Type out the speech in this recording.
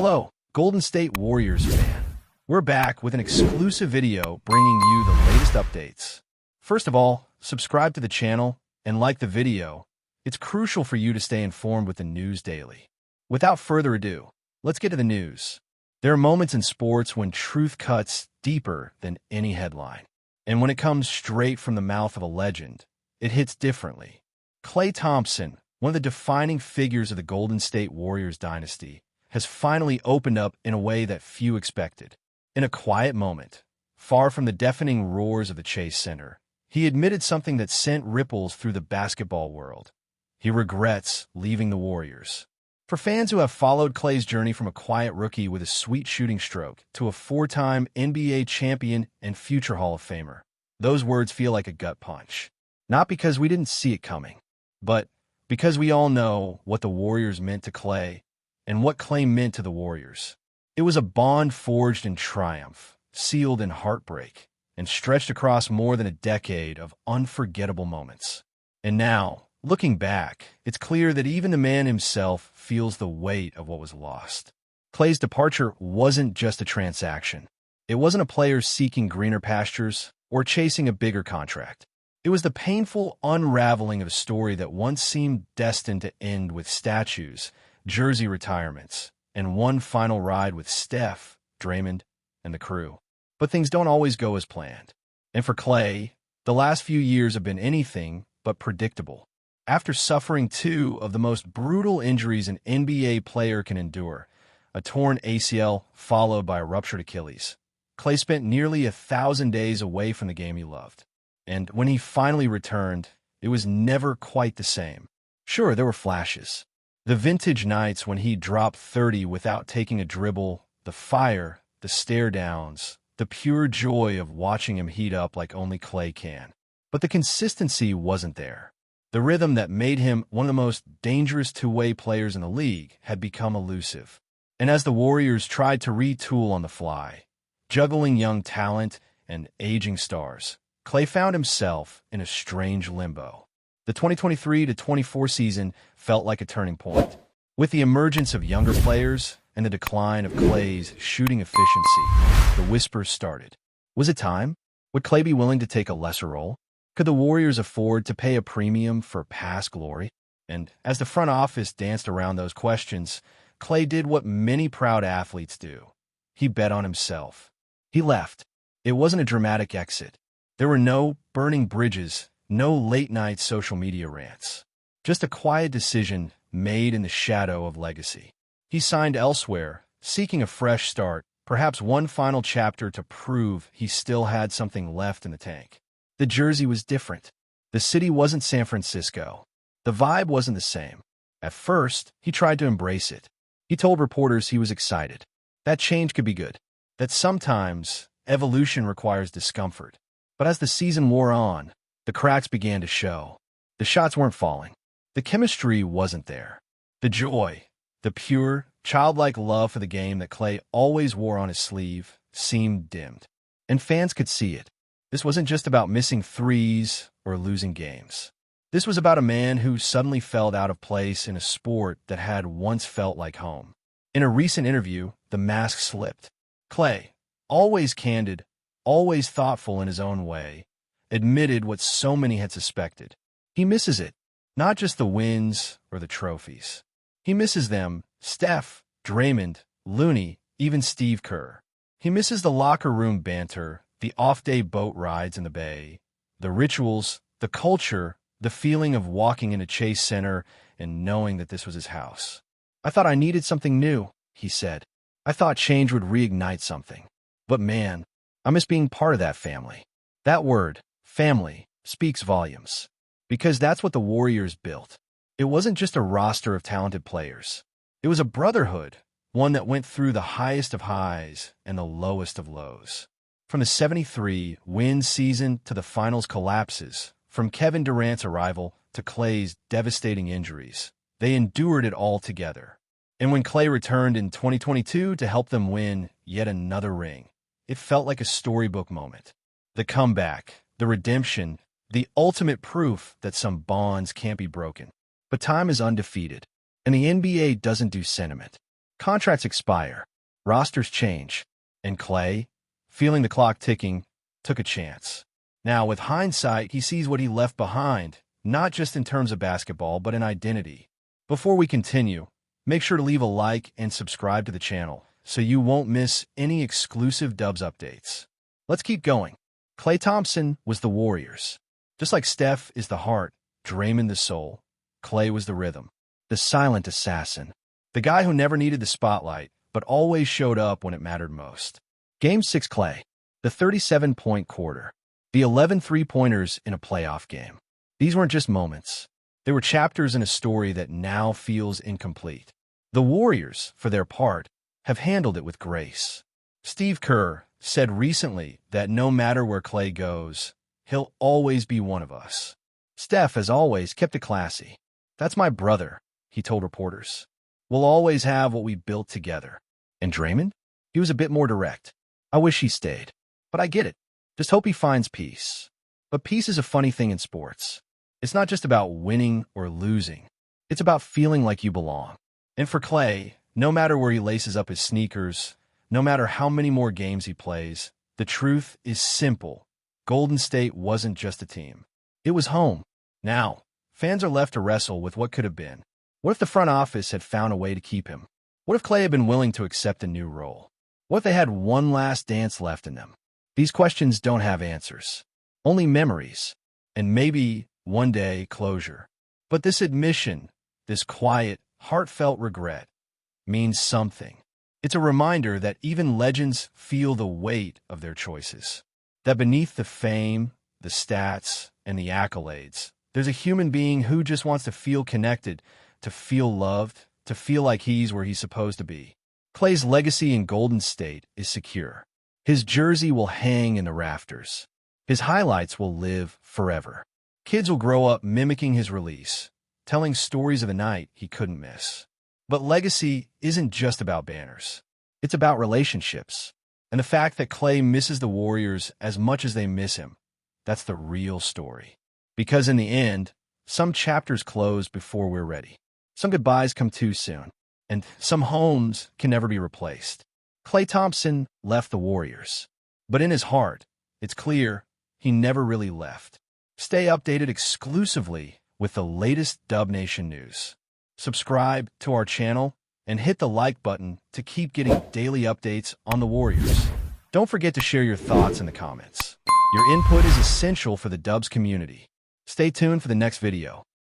Hello, Golden State Warriors fan. We're back with an exclusive video bringing you the latest updates. First of all, subscribe to the channel and like the video. It's crucial for you to stay informed with the news daily. Without further ado, let's get to the news. There are moments in sports when truth cuts deeper than any headline. And when it comes straight from the mouth of a legend, it hits differently. Klay Thompson, one of the defining figures of the Golden State Warriors dynasty, has finally opened up in a way that few expected. In a quiet moment, far from the deafening roars of the Chase Center, he admitted something that sent ripples through the basketball world. He regrets leaving the Warriors. For fans who have followed Klay's journey from a quiet rookie with a sweet shooting stroke to a four-time NBA champion and future Hall of Famer, those words feel like a gut punch. Not because we didn't see it coming, but because we all know what the Warriors meant to Klay and what Klay meant to the Warriors. It was a bond forged in triumph, sealed in heartbreak, and stretched across more than a decade of unforgettable moments. And now, looking back, it's clear that even the man himself feels the weight of what was lost. Klay's departure wasn't just a transaction. It wasn't a player seeking greener pastures or chasing a bigger contract. It was the painful unraveling of a story that once seemed destined to end with statues, jersey retirements, and one final ride with Steph, Draymond, and the crew. But things don't always go as planned. And for Klay, the last few years have been anything but predictable. After suffering two of the most brutal injuries an NBA player can endure, a torn ACL followed by a ruptured Achilles, Klay spent nearly 1,000 days away from the game he loved. And when he finally returned, it was never quite the same. Sure, there were flashes. The vintage nights when he dropped 30 without taking a dribble, the fire, the stare-downs, the pure joy of watching him heat up like only Klay can. But the consistency wasn't there. The rhythm that made him one of the most dangerous two-way players in the league had become elusive. And as the Warriors tried to retool on the fly, juggling young talent and aging stars, Klay found himself in a strange limbo. The 2023-24 season felt like a turning point. With the emergence of younger players and the decline of Klay's shooting efficiency, the whispers started. Was it time? Would Klay be willing to take a lesser role? Could the Warriors afford to pay a premium for past glory? And as the front office danced around those questions, Klay did what many proud athletes do. He bet on himself. He left. It wasn't a dramatic exit. There were no burning bridges, no late-night social media rants. Just a quiet decision made in the shadow of legacy. He signed elsewhere, seeking a fresh start, perhaps one final chapter to prove he still had something left in the tank. The jersey was different. The city wasn't San Francisco. The vibe wasn't the same. At first, he tried to embrace it. He told reporters he was excited. That change could be good. That sometimes evolution requires discomfort. But as the season wore on, the cracks began to show. The shots weren't falling. The chemistry wasn't there. The joy, the pure, childlike love for the game that Klay always wore on his sleeve, seemed dimmed. And fans could see it. This wasn't just about missing threes or losing games. This was about a man who suddenly felt out of place in a sport that had once felt like home. In a recent interview, the mask slipped. Klay, always candid, always thoughtful in his own way, admitted what so many had suspected. He misses it, not just the wins or the trophies. He misses them, Steph, Draymond, Looney, even Steve Kerr. He misses the locker room banter, the off-day boat rides in the bay, the rituals, the culture, the feeling of walking into Chase Center and knowing that this was his house. I thought I needed something new, he said. I thought change would reignite something. But man, I miss being part of that family. That word, family, speaks volumes. Because that's what the Warriors built. It wasn't just a roster of talented players. It was a brotherhood, one that went through the highest of highs and the lowest of lows. From the 73-win season to the finals collapses, from Kevin Durant's arrival to Klay's devastating injuries, they endured it all together. And when Klay returned in 2022 to help them win yet another ring, it felt like a storybook moment. The comeback, the redemption, the ultimate proof that some bonds can't be broken. But time is undefeated, and the NBA doesn't do sentiment. Contracts expire, rosters change, and Klay, feeling the clock ticking, took a chance. Now, with hindsight, he sees what he left behind, not just in terms of basketball, but in identity. Before we continue, make sure to leave a like and subscribe to the channel so you won't miss any exclusive Dubs updates. Let's keep going. Klay Thompson was the Warriors. Just like Steph is the heart, Draymond the soul, Klay was the rhythm, the silent assassin, the guy who never needed the spotlight, but always showed up when it mattered most. Game 6 Klay, the 37-point quarter, the 11 three-pointers in a playoff game. These weren't just moments. They were chapters in a story that now feels incomplete. The Warriors, for their part, have handled it with grace. Steve Kerr said recently that no matter where Klay goes, he'll always be one of us. Steph, as always, kept it classy. That's my brother, he told reporters. We'll always have what we built together. And Draymond? He was a bit more direct. I wish he stayed. But I get it. Just hope he finds peace. But peace is a funny thing in sports. It's not just about winning or losing. It's about feeling like you belong. And for Klay, no matter where he laces up his sneakers, no matter how many more games he plays, the truth is simple. Golden State wasn't just a team. It was home. Now, fans are left to wrestle with what could have been. What if the front office had found a way to keep him? What if Klay had been willing to accept a new role? What if they had one last dance left in them? These questions don't have answers. Only memories. And maybe, one day, closure. But this admission, this quiet, heartfelt regret, means something. It's a reminder that even legends feel the weight of their choices. That beneath the fame, the stats, and the accolades, there's a human being who just wants to feel connected, to feel loved, to feel like he's where he's supposed to be. Klay's legacy in Golden State is secure. His jersey will hang in the rafters. His highlights will live forever. Kids will grow up mimicking his release, telling stories of the night he couldn't miss. But legacy isn't just about banners. It's about relationships. And the fact that Klay misses the Warriors as much as they miss him, that's the real story. Because in the end, some chapters close before we're ready. Some goodbyes come too soon. And some homes can never be replaced. Klay Thompson left the Warriors. But in his heart, it's clear he never really left. Stay updated exclusively with the latest Dub Nation news. Subscribe to our channel and hit the like button to keep getting daily updates on the Warriors. Don't forget to share your thoughts in the comments. Your input is essential for the Dubs community. Stay tuned for the next video.